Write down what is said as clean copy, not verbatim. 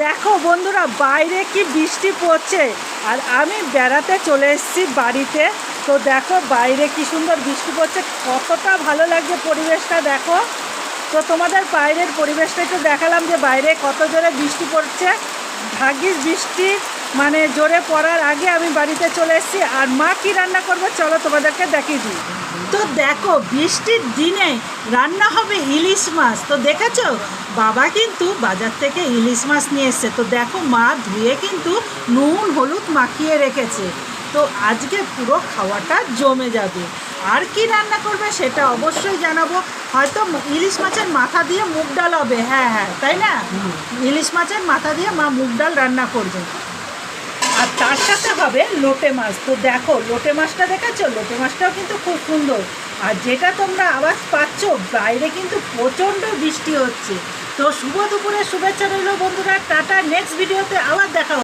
দেখো বন্ধুরা, বাইরে কি বৃষ্টি পড়ছে আর আমি বেড়াতে চলে এসেছি বাড়িতে। তো দেখো বাইরে কি সুন্দর বৃষ্টি পড়ছে, কতটা ভালো লাগছে পরিবেশটা দেখো। তো তোমাদের বাইরের পরিবেশটা একটু দেখালাম যে বাইরে কত জোরে বৃষ্টি পড়ছে। ভাগ্যিস বৃষ্টি মানে জোরে পড়ার আগে আমি বাড়িতে চলে এসেছি। আর মা কি রান্না করবে চলো তোমাদেরকে দেখিয়ে দিই। তো দেখো বৃষ্টির দিনে রান্না হবে ইলিশ মাছ। তো দেখেছো বাবা কিন্তু বাজার থেকে ইলিশ মাছ নিয়ে এসছে। তো দেখো মা ধুয়ে কিন্তু নুন হলুদ মাখিয়ে রেখেছে। তো আজকে পুরো খাওয়াটা জমে যাবে। আর কি রান্না করবে সেটা অবশ্যই জানাবো। হয়তো ইলিশ মাছের মাথা দিয়ে মুগ ডাল হবে। হ্যাঁ হ্যাঁ, তাই না? ইলিশ মাছের মাথা দিয়ে মা মুগ ডাল রান্না করবে। আর তার সাথে হবে লোটে মাছ। তো দেখো লোটে মাছটা দেখেছো, লোটে মাছটাও কিন্তু খুব সুন্দর। আর যেটা তোমরা আওয়াজ পাচ্ছ, বাইরে কিন্তু প্রচণ্ড বৃষ্টি হচ্ছে। তো শুভ দুপুরের শুভেচ্ছা রইল বন্ধুরা। টাটা, নেক্সট ভিডিওতে আবার দেখা।